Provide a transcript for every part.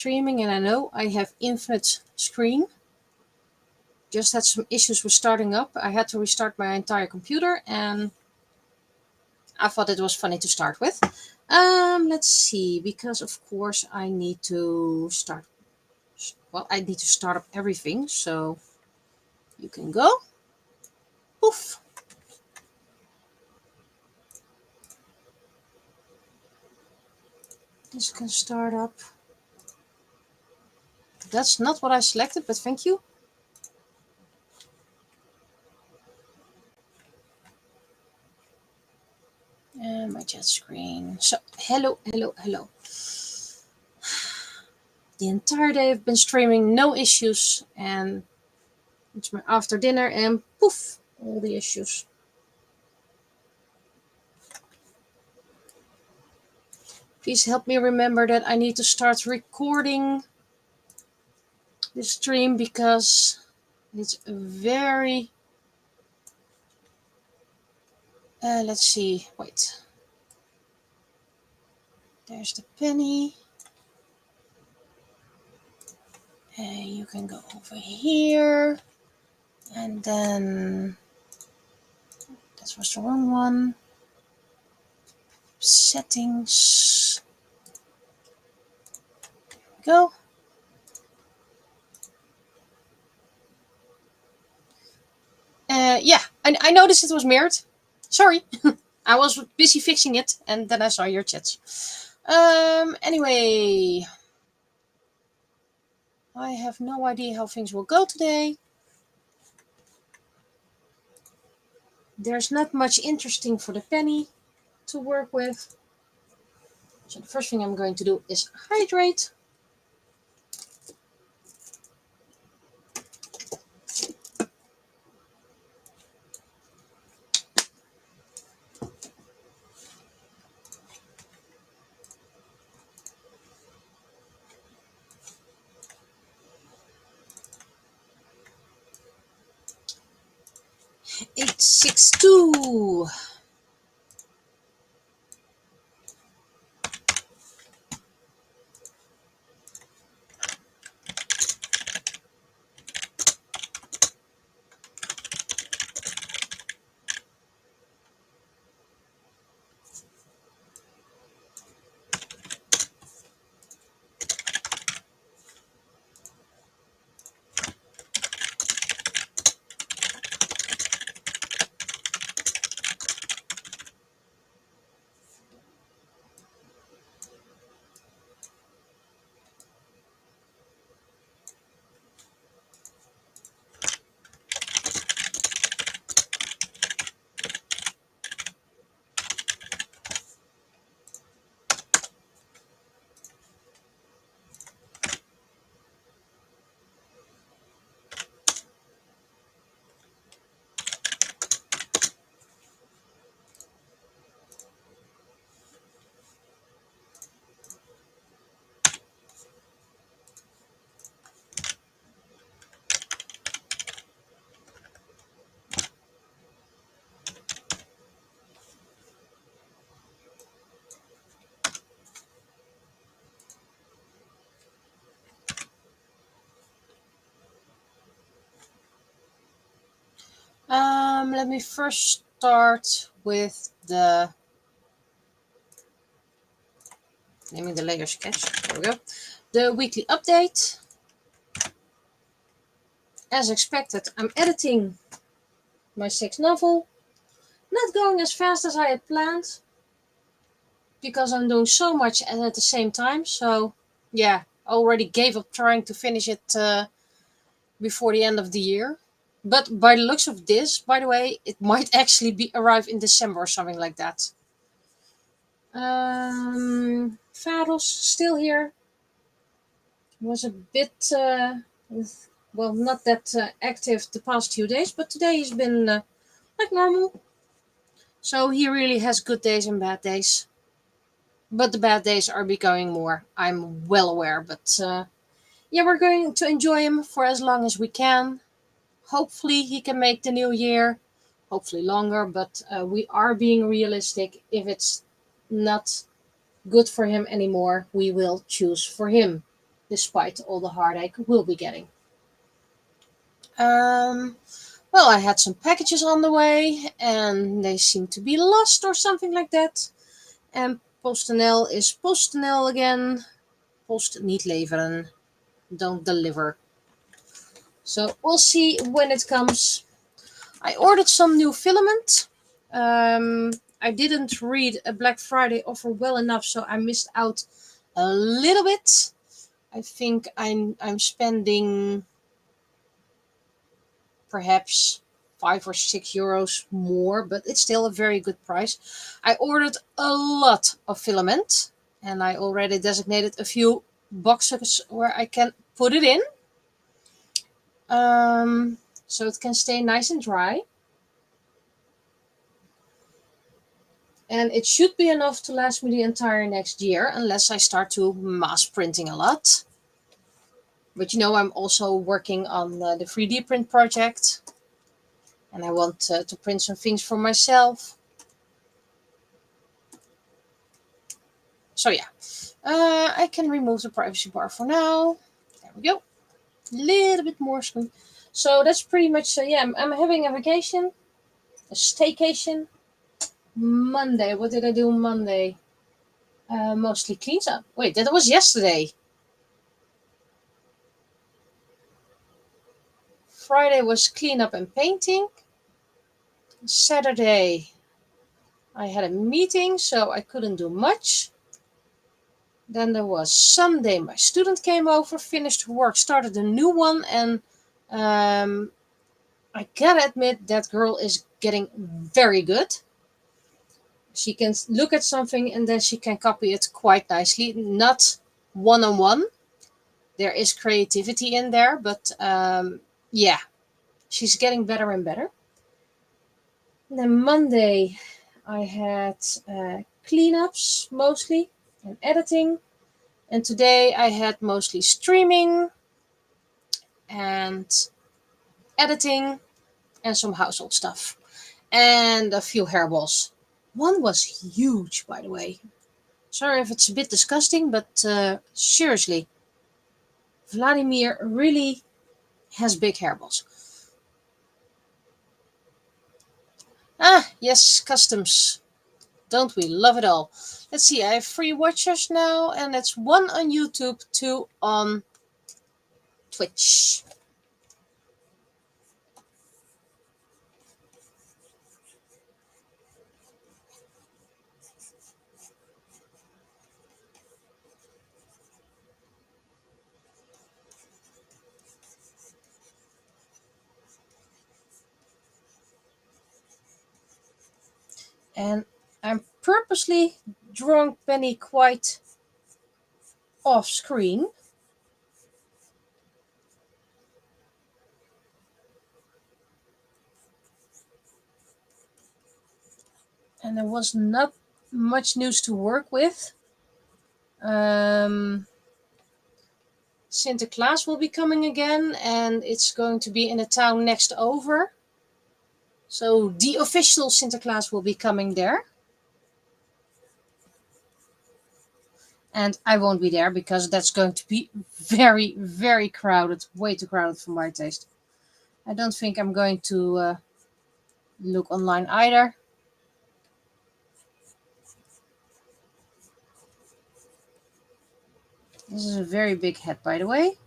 streaming, and I know I have infinite screen. Just had some issues with starting up. I had to restart my entire computer, and I thought it was funny to start with. Let's see, because of course I need to start. Well, I need to start up everything, so you can go. Poof. This can start up. That's not what I selected, but thank you. And my chat screen. So, hello. The entire day I've been streaming, no issues, and it's my after dinner, and poof, all the issues. Please help me remember that I need to start recording the stream because it's very... let's see, wait. There's the penny. And you can go over here. And then... that was the wrong one. Settings. There we go. Yeah, I noticed it was mirrored. Sorry. I was busy fixing it, and then I saw your chats. Anyway, I have no idea how things will go today. There's not much interesting for the penny to work with. So the first thing I'm going to do is hydrate. Eight, 6, 2. Let me first start with the naming the layer sketch. There we go. The weekly update. As expected, I'm editing my 6th novel. Not going as fast as I had planned because I'm doing so much at the same time. So yeah, I already gave up trying to finish it before the end of the year. But by the looks of this, by the way, it might actually arrive in December or something like that. Vados still here. Was a bit, well, not that active the past few days, but today he's been like normal. So he really has good days and bad days. But the bad days are becoming more, I'm well aware. But yeah, we're going to enjoy him for as long as we can. Hopefully he can make the new year. Hopefully longer, but we are being realistic. If it's not good for him anymore, we will choose for him. despite all the heartache we'll be getting. Well, I had some packages on the way, and they seem to be lost or something like that. En PostNL is PostNL again. Post niet leveren. Don't deliver. So we'll see when it comes. I ordered some new filament. I didn't read a Black Friday offer well enough, so I missed out a little bit. I think I'm spending perhaps €5 or €6 more, but it's still a very good price. I ordered a lot of filament, and I already designated a few boxes where I can put it in, so it can stay nice and dry. And it should be enough to last me the entire next year, unless I start to mass printing a lot. But I'm also working on the 3D print project, and I want to print some things for myself. So yeah, I can remove the privacy bar for now. There we go. A little bit more screen. So that's pretty much, yeah, I'm having a vacation, a staycation. Monday, what did I do Monday? Mostly cleans up. Wait, that was yesterday. Friday was clean up and painting. Saturday, I had a meeting, so I couldn't do much. Then there was Sunday, my student came over, finished her work, started a new one, and I gotta admit that girl is getting very good. She can look at something and then she can copy it quite nicely. Not one-on-one. There is creativity in there, but yeah, she's getting better and better. And then Monday, I had cleanups mostly and editing. And today I had mostly streaming and editing and some household stuff. And a few hairballs. One was huge, by the way. Sorry if it's a bit disgusting, but seriously, Vladimir really has big hairballs. Ah, yes, customs. Don't we love it all? Let's see, I have 3 watchers now, and it's 1 on YouTube, 2 on Twitch. And I'm purposely drawing Penny quite off screen. And there was not much news to work with. Sinterklaas will be coming again, and it's going to be in the town next over. So the official Sinterklaas will be coming there. And I won't be there because that's going to be very, very crowded. Way too crowded for my taste. I don't think I'm going to look online either. This is a very big hat, by the way.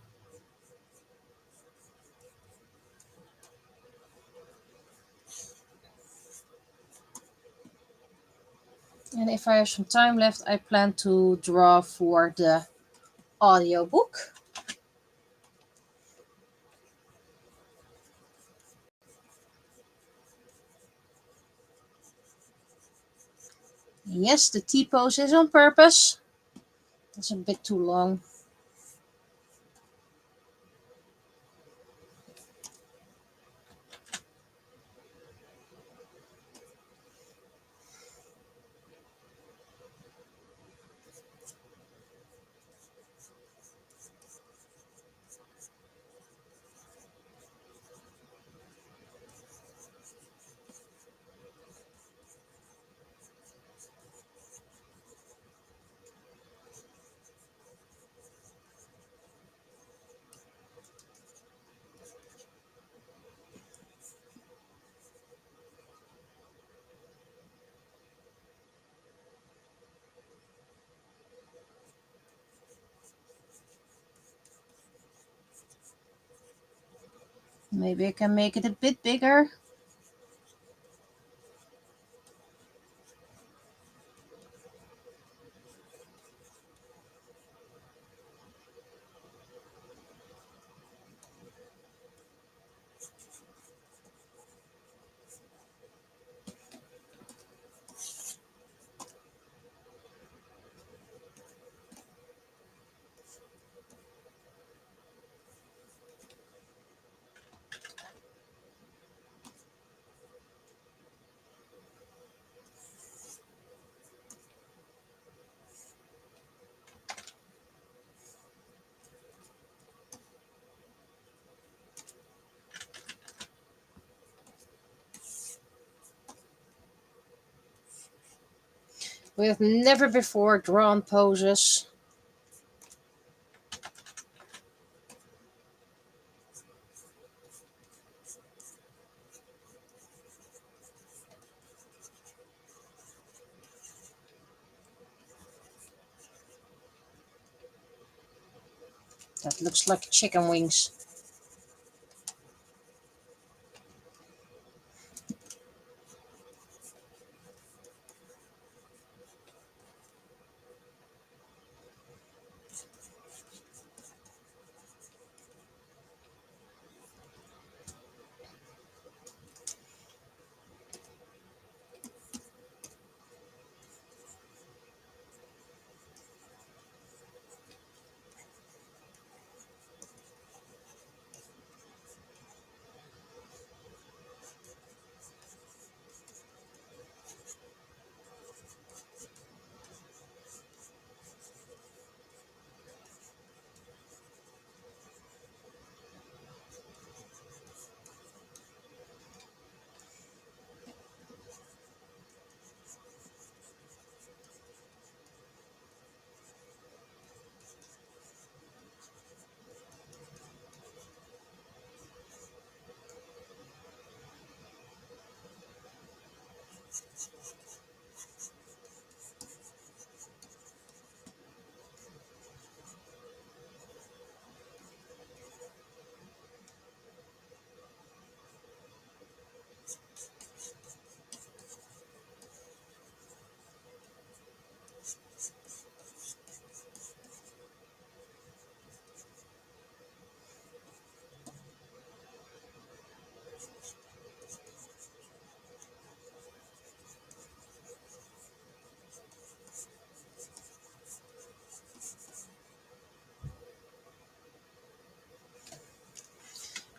And if I have some time left, I plan to draw for the audiobook. Yes, the T-pose is on purpose. That's a bit too long. Maybe I can make it a bit bigger. We have never before drawn poses. That looks like chicken wings.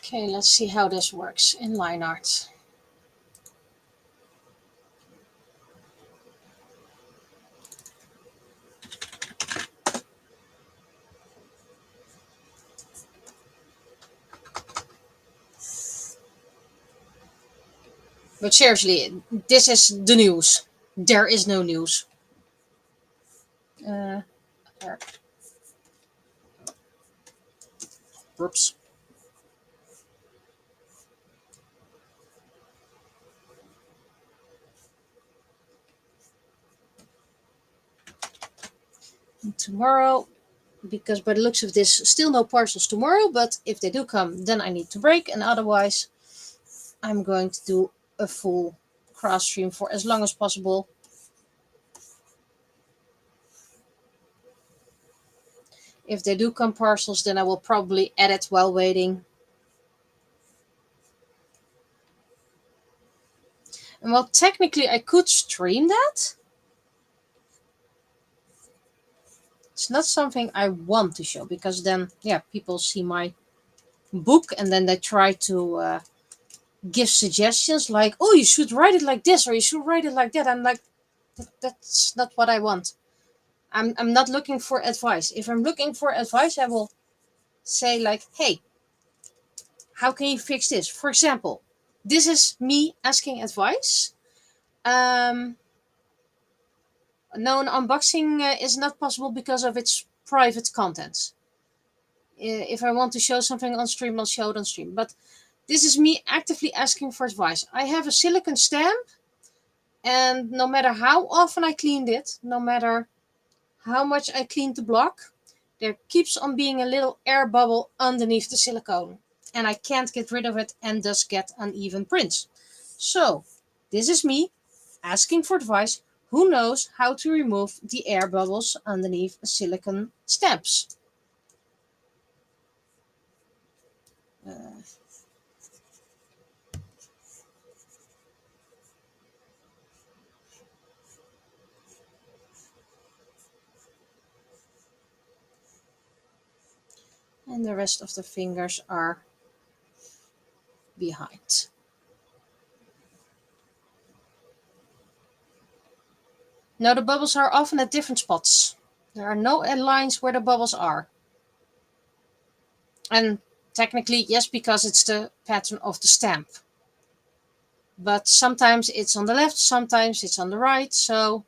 Okay, let's see how this works in line art. But seriously, this is the news. There is no news. There. Whoops. And tomorrow, because by the looks of this, still no parcels tomorrow, but if they do come, then I need to break, and otherwise I'm going to do a full cross stream for as long as possible. If they do come parcels, then I will probably edit while waiting. And well, technically I could stream that. It's not something I want to show, because then, yeah, people see my book and then they try to give suggestions like, oh, you should write it like this, or you should write it like that. I'm like, that's not what I want. I'm not looking for advice. If I'm looking for advice, I will say like, hey, how can you fix this? For example, this is me asking advice. No, an unboxing is not possible because of its private content. If I want to show something on stream, I'll show it on stream. But this is me actively asking for advice. I have a silicone stamp, and no matter how often I cleaned it, no matter how much I cleaned the block, there keeps on being a little air bubble underneath the silicone. and I can't get rid of it and thus get uneven prints. So this is me asking for advice. Who knows how to remove the air bubbles underneath silicone stamps? Uh, and the rest of the fingers are behind. Now the bubbles are often at different spots. There are no lines where the bubbles are. And technically, yes, because it's the pattern of the stamp. But sometimes it's on the left, sometimes it's on the right. So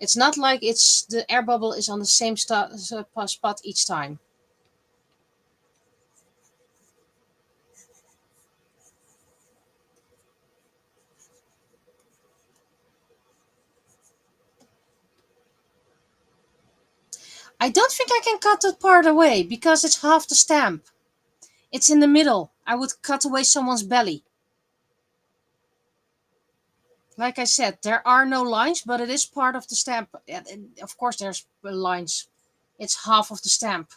it's not like it's the air bubble is on the same spot each time. I don't think I can cut that part away because it's half the stamp. It's in the middle. I would cut away someone's belly. Like I said, there are no lines, but it is part of the stamp. And of course, there's lines. It's half of the stamp.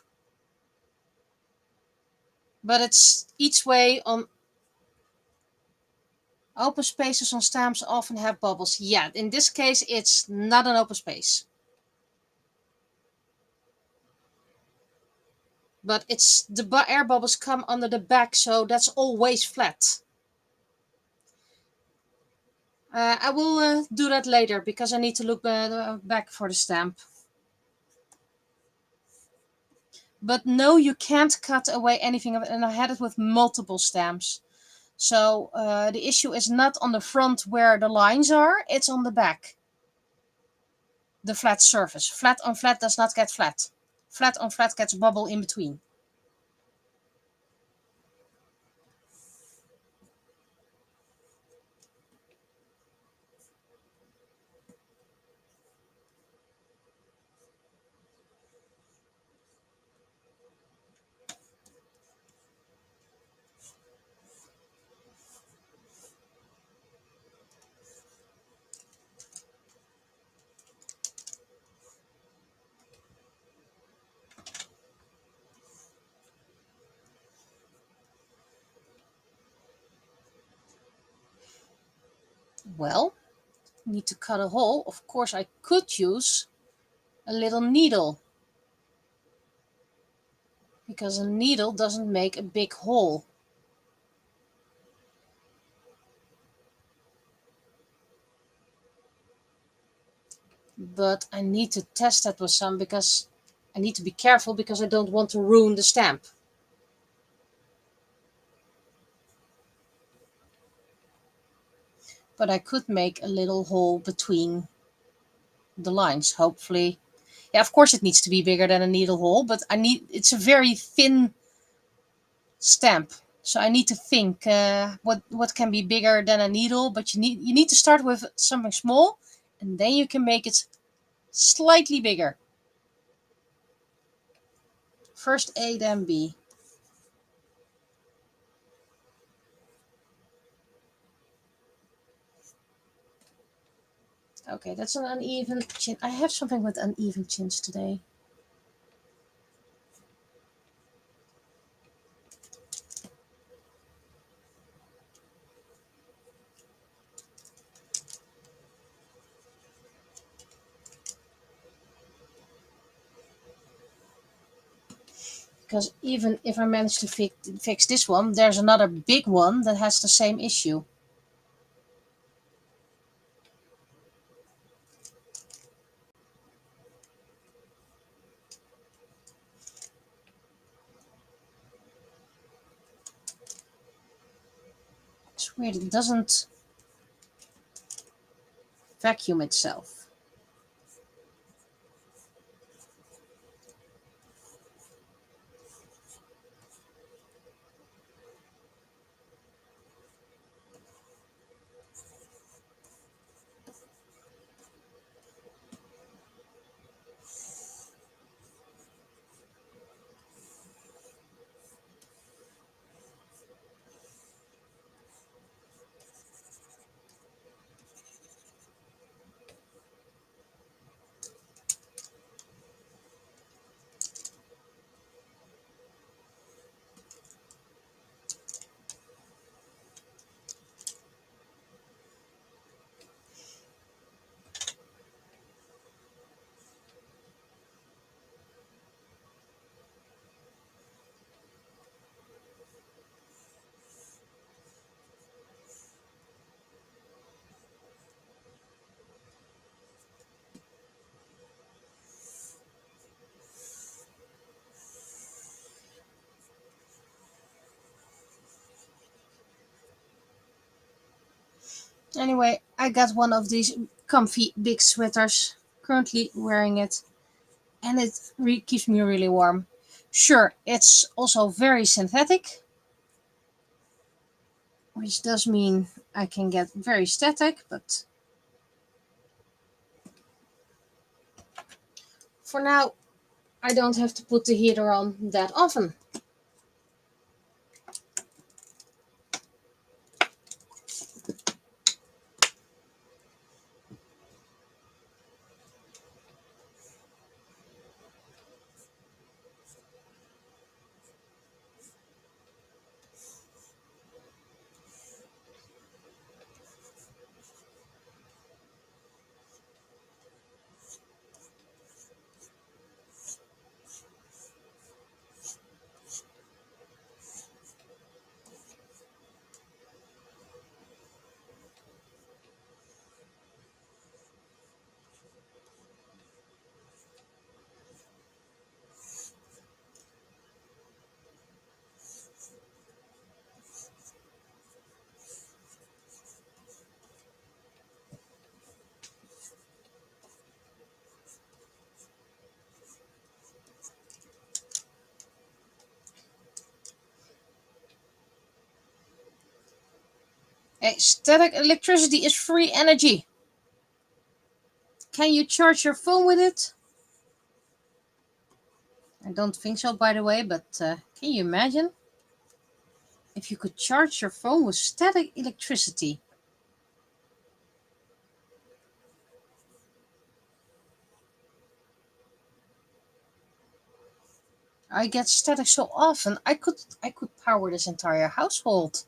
But it's each way on open spaces on stamps often have bubbles. Yeah, in this case, it's not an open space. But it's the air bubbles come under the back, so that's always flat. I will do that later because I need to look back for the stamp. But no, you can't cut away anything of it, and I had it with multiple stamps. So the issue is not on the front where the lines are, it's on the back. The flat surface. Flat on flat does not get flat. Flat on flat gets bubble in between. Well, need to cut a hole. Of course, I could use a little needle, because a needle doesn't make a big hole. But I need to test that with some, because I need to be careful because I don't want to ruin the stamp. But I could make a little hole between the lines, hopefully. Yeah, of course it needs to be bigger than a needle hole, but it's a very thin stamp. So I need to think what can be bigger than a needle, but you need to start with something small, and then you can make it slightly bigger. First A, then B. Okay, that's an uneven chin. I have something with uneven chins today. Because even if I manage to fix this one, there's another big one that has the same issue. It's weird, it doesn't vacuum itself. Anyway, I got one of these comfy big sweaters, currently wearing it, and it keeps me really warm. Sure, it's also very synthetic, which does mean I can get very static, but for now I don't have to put the heater on that often. Hey, static electricity is free energy. Can you charge your phone with it? I don't think so, by the way, but can you imagine if you could charge your phone with static electricity? I get static so often, I could power this entire household.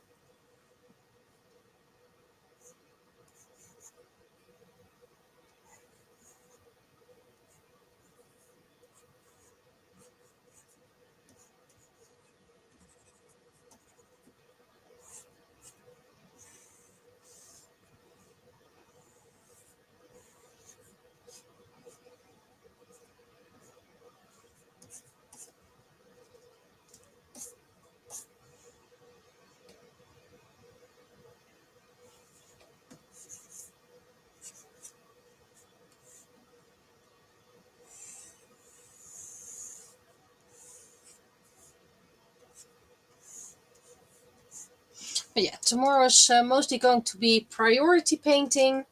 But yeah, tomorrow is mostly going to be priority painting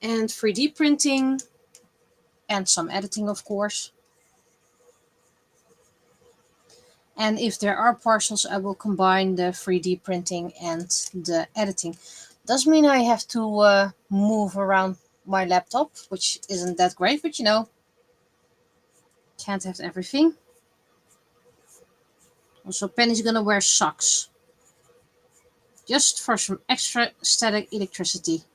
and 3D printing and some editing, of course. And if there are parcels, I will combine the 3D printing and the editing. Does mean I have to move around my laptop, which isn't that great, but you know, can't have everything. Also, Penny's gonna wear socks just for some extra static electricity.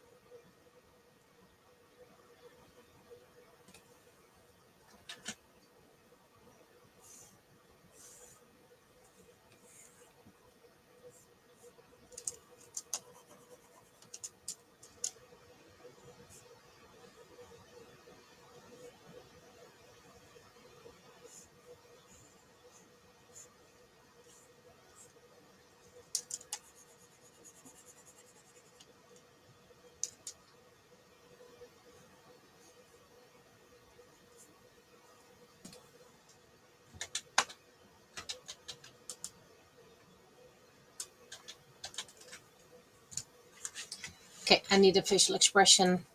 Okay, I need a facial expression.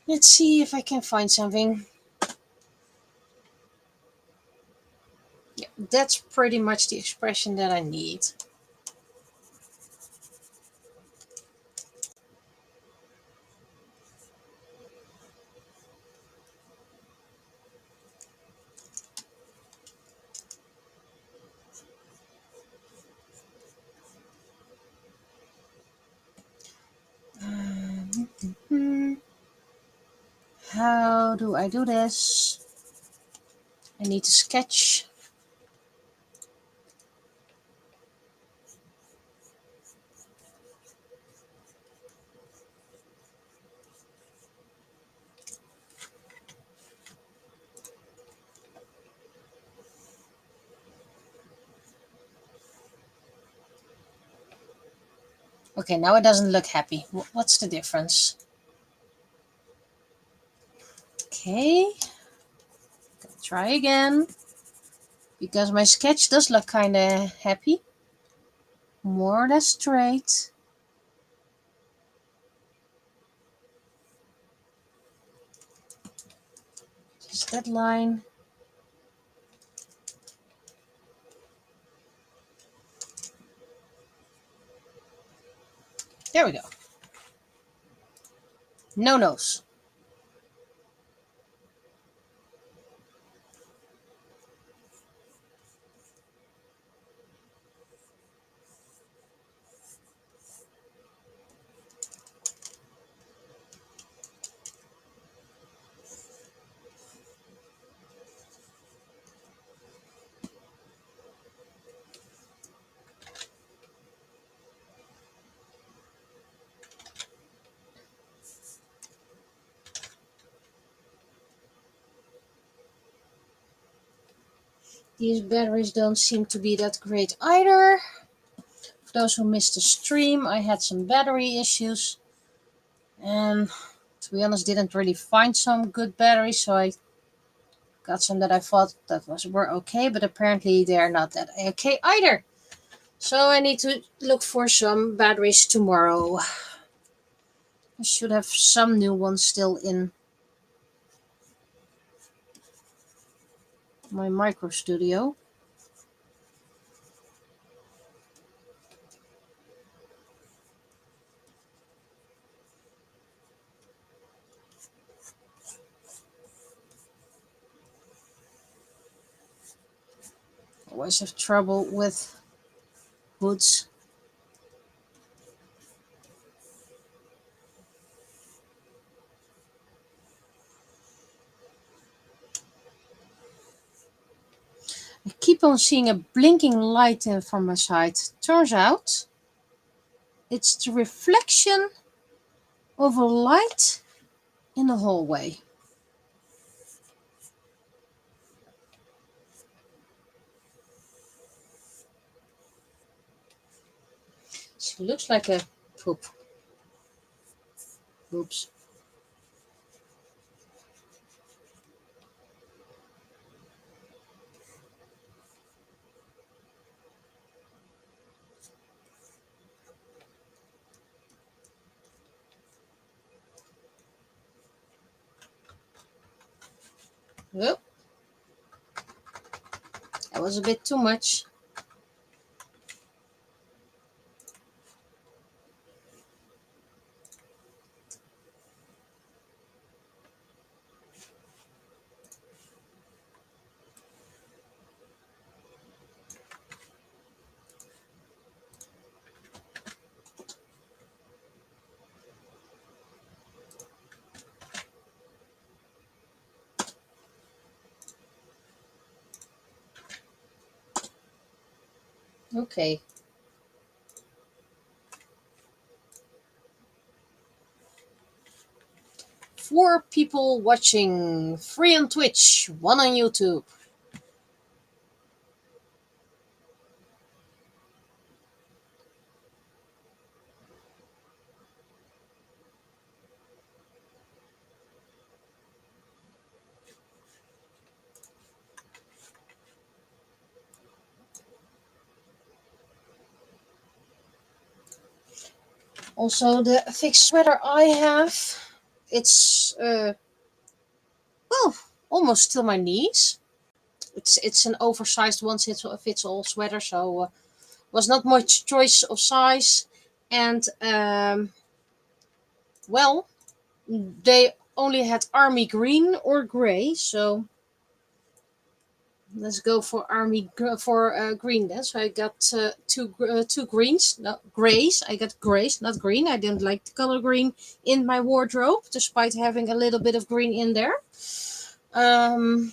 Let's see if I can find something. Yeah, that's pretty much the expression that I need. How do I do this? I need to sketch. Okay, now it doesn't look happy. What's the difference? Okay, try again. Because my sketch does look kind of happy. More or less straight. Just that line. There we go. No nose. These batteries don't seem to be that great either. For those who missed the stream, I had some battery issues. And to be honest, didn't really find some good batteries, so I got some that I thought that were okay, but apparently they're not that okay either. So I need to look for some batteries tomorrow. I should have some new ones still in my micro studio. Always have trouble with woods. I keep on seeing a blinking light in from my side. Turns out it's the reflection of a light in the hallway. She looks like a poop. Oops. Oh, that was a bit too much. Okay. Four people watching, 3 on Twitch, 1 on YouTube. Also, the fixed sweater I have, it's well, almost till my knees. It's an oversized one fits all sweater, so was not much choice of size, and well, they only had army green or gray, so let's go for green then. So I got two greens, no grays. I got grays, not green. I didn't like the color green in my wardrobe, despite having a little bit of green in there. And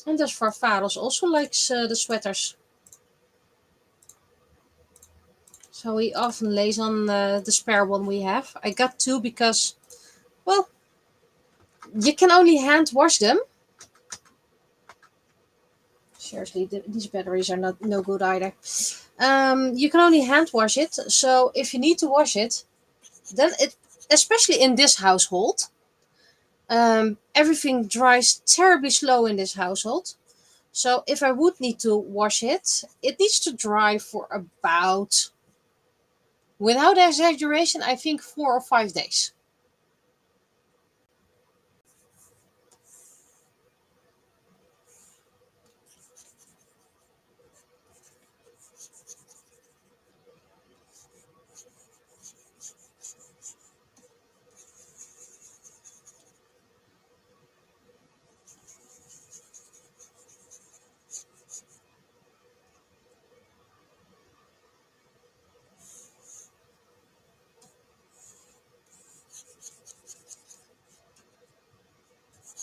that's for Faros also likes the sweaters. So he often lays on the spare one we have. I got two because, well, you can only hand wash them. Seriously, these batteries are no good either. You can only hand wash it. So if you need to wash it, then it, especially in this household, everything dries terribly slow in this household. So if I would need to wash it, it needs to dry for about, without exaggeration, I think 4 or 5 days.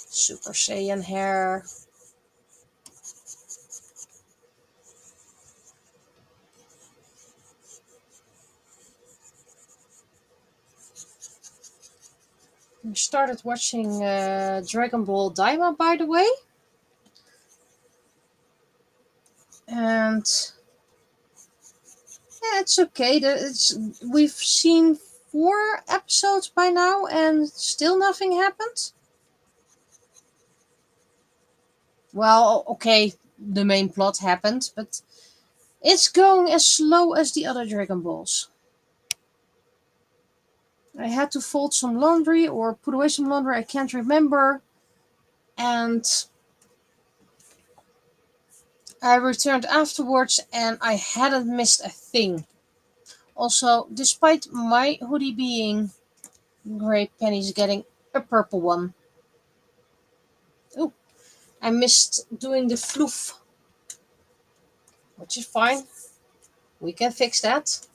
Super Saiyan hair. I started watching Dragon Ball Daima, by the way. And yeah, it's okay. We've seen 4 episodes by now and still nothing happened. Well, okay, the main plot happened, but it's going as slow as the other Dragon Balls. I had to fold some laundry or put away some laundry, I can't remember. And I returned afterwards and I hadn't missed a thing. Also, despite my hoodie being gray, Penny's getting a purple one. Oh, I missed doing the floof, which is fine. We can fix that.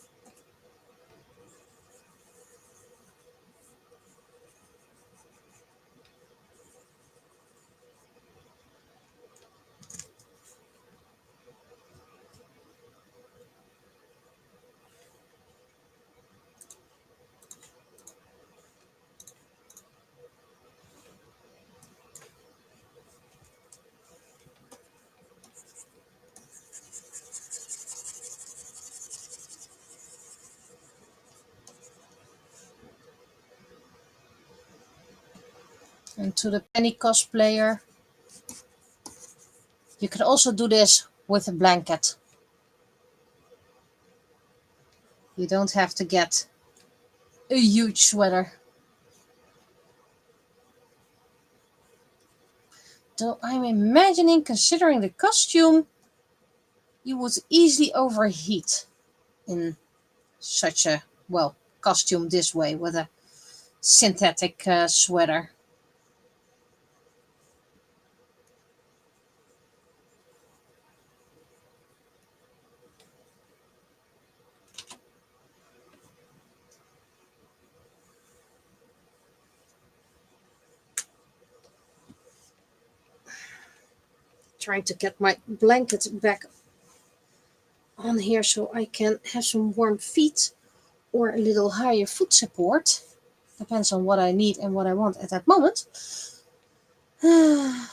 And to the Penny cosplayer, you can also do this with a blanket. You don't have to get a huge sweater. Though I'm imagining, considering the costume, you would easily overheat in such a, well, costume this way with a synthetic sweater. Trying to get my blanket back on here so I can have some warm feet or a little higher foot support. Depends on what I need and what I want at that moment. Oh,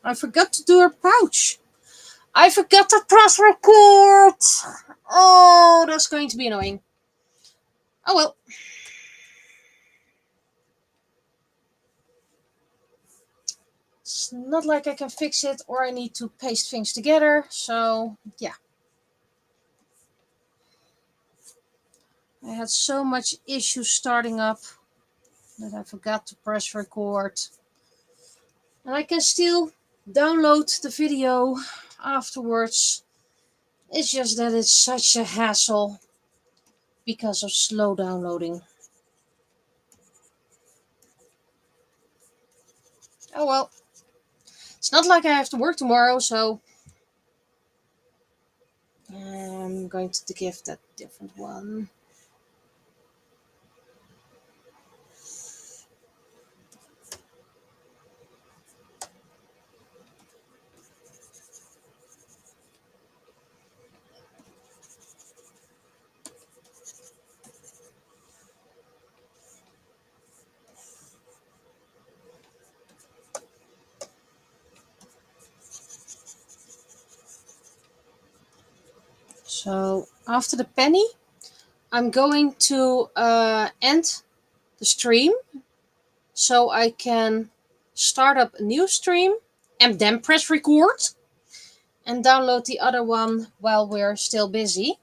I forgot to do her pouch. I forgot to press record. Oh, that's going to be annoying. Oh well. It's not like I can fix it or I need to paste things together. So, yeah. I had so much issues starting up that I forgot to press record. And I can still download the video afterwards. It's just that it's such a hassle because of slow downloading. Oh well. It's not like I have to work tomorrow, so I'm going to give that different one. So after the penny, I'm going to end the stream so I can start up a new stream and then press record and download the other one while we're still busy.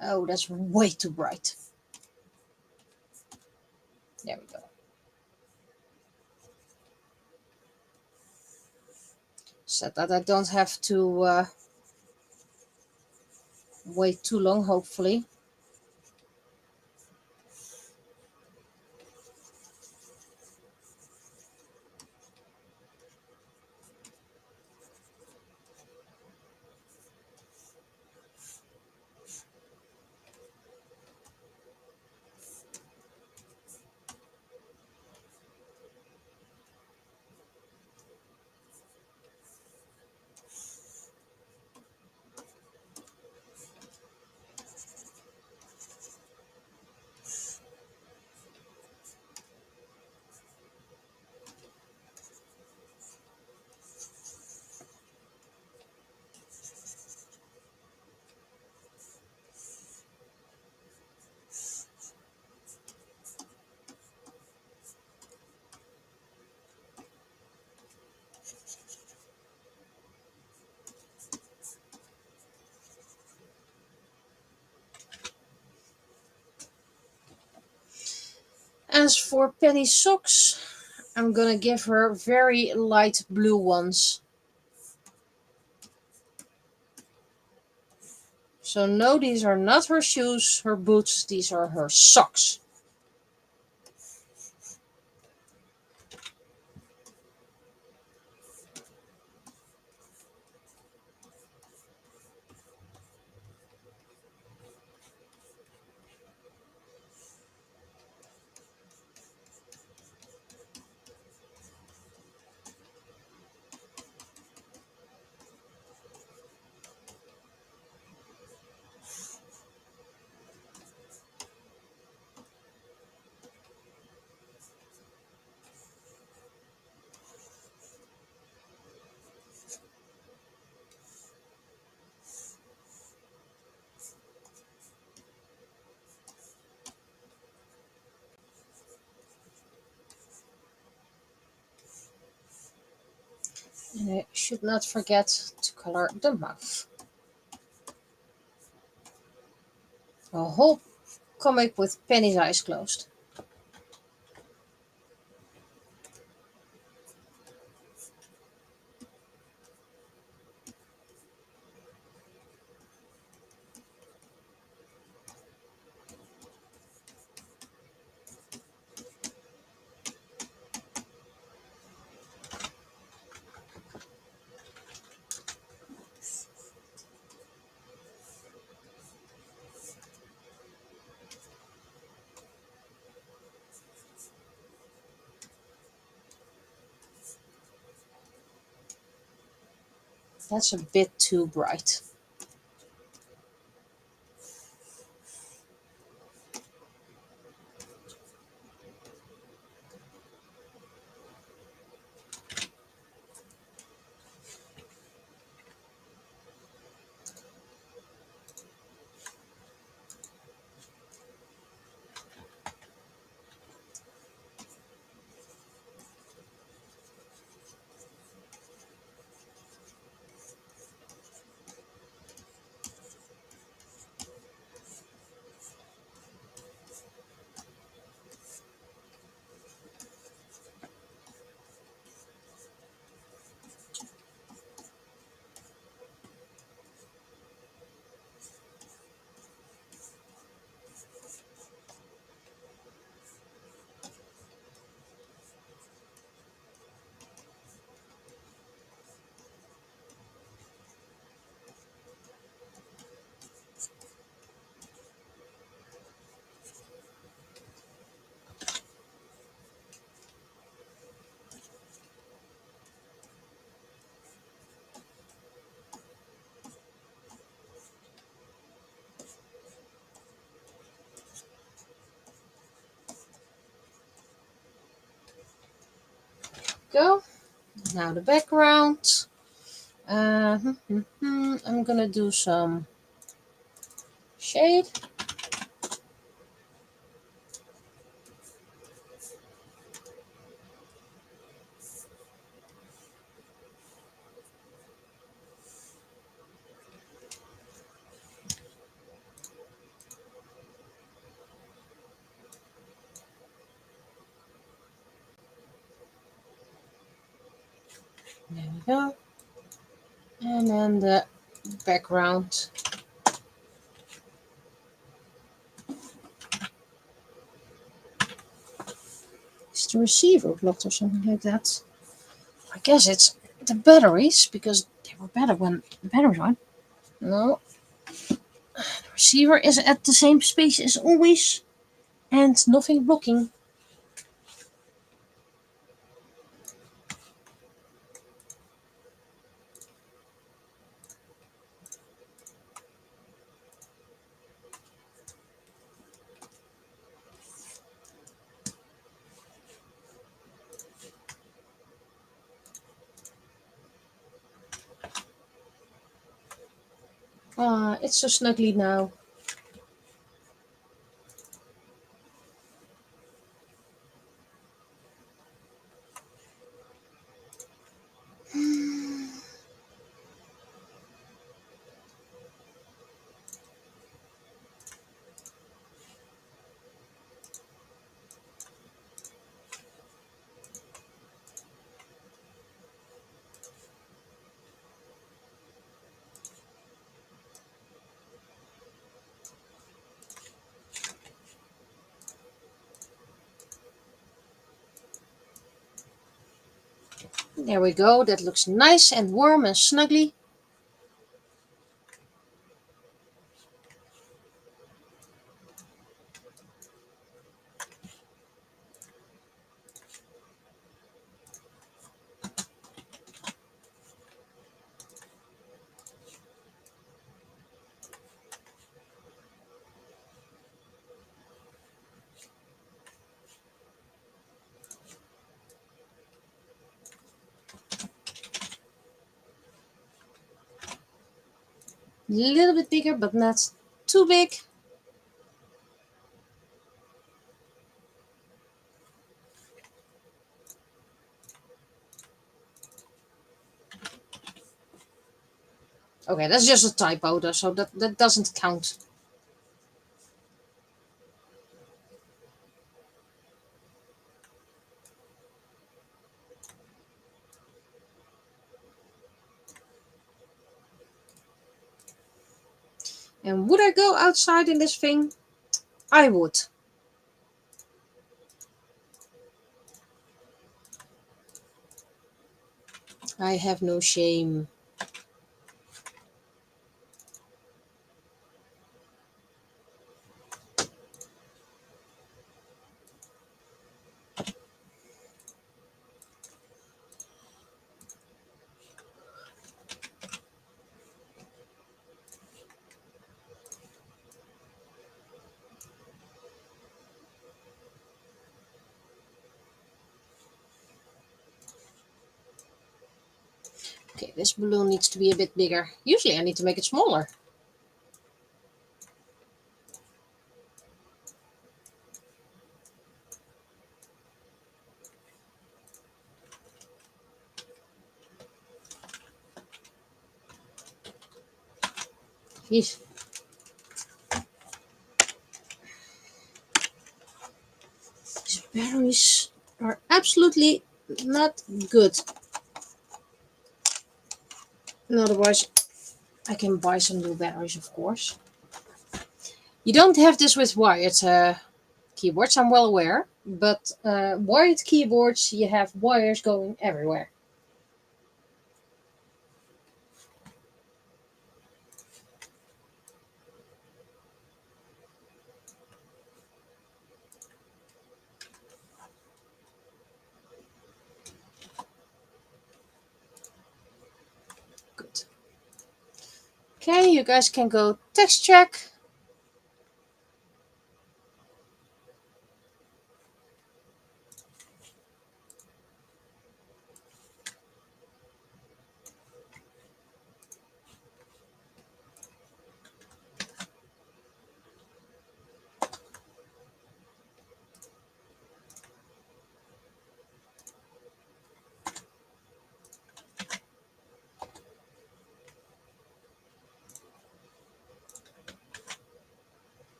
Oh, that's way too bright. There we go. So that I don't have to wait too long, hopefully. As for Penny's socks, I'm gonna give her very light blue ones. So no, these are not her shoes, her boots, these are her socks. And I should not forget to color the mouth. A whole comic with Penny's eyes closed. That's a bit too bright. go. Now the background. I'm gonna do some shade. There we go. And then the background. Is the receiver blocked or something like that? I guess it's the batteries, because they were better when the batteries were on. No. The receiver is at the same space as always, and nothing blocking. It's so snuggly now. There we go. That looks nice and warm and snuggly. A little bit bigger, but not too big. Okay, that's just a typo though, so that doesn't count. And would I go outside in this thing? I would. I have no shame. Okay, this balloon needs to be a bit bigger. Usually I need to make it smaller. Jeez. These batteries are absolutely not good. And otherwise I can buy some new batteries, of course. You don't have this with wired keyboards, I'm well aware. But wired keyboards, you have wires going everywhere. Good. Okay, you guys can go text check.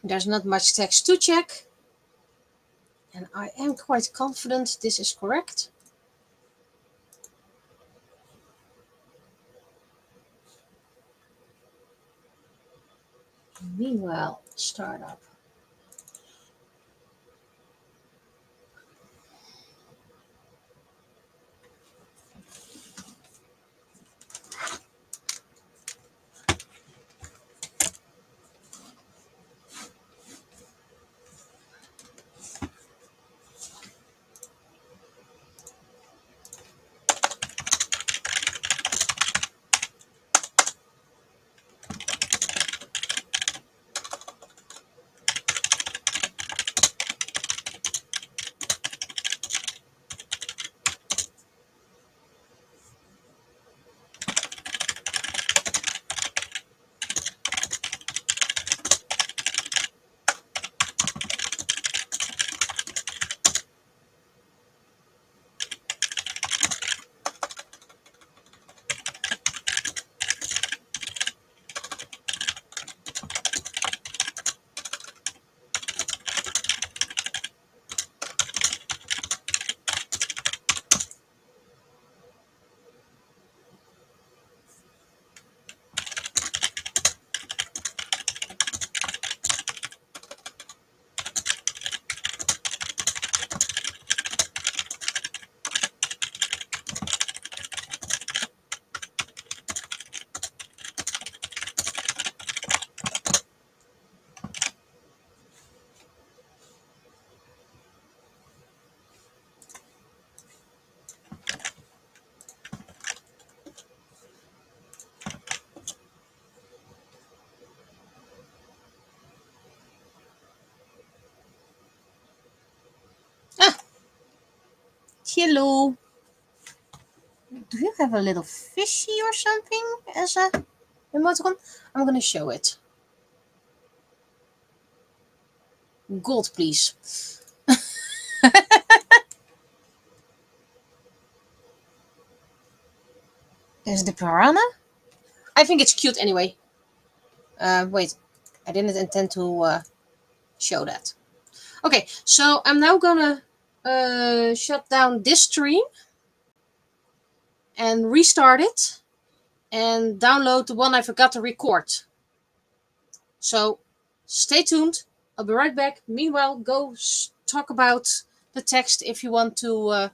There's not much text to check. And I am quite confident this is correct. Meanwhile, startup. Ah, hello. Do you have a little fishy or something as a emoticon? I'm gonna show it. Gold, please. Is the piranha? I think it's cute anyway. Wait, I didn't intend to show that. Okay, so I'm now gonna shut down this stream and restart it and download the one I forgot to record. So stay tuned. I'll be right back. Meanwhile, go talk about the text if you want to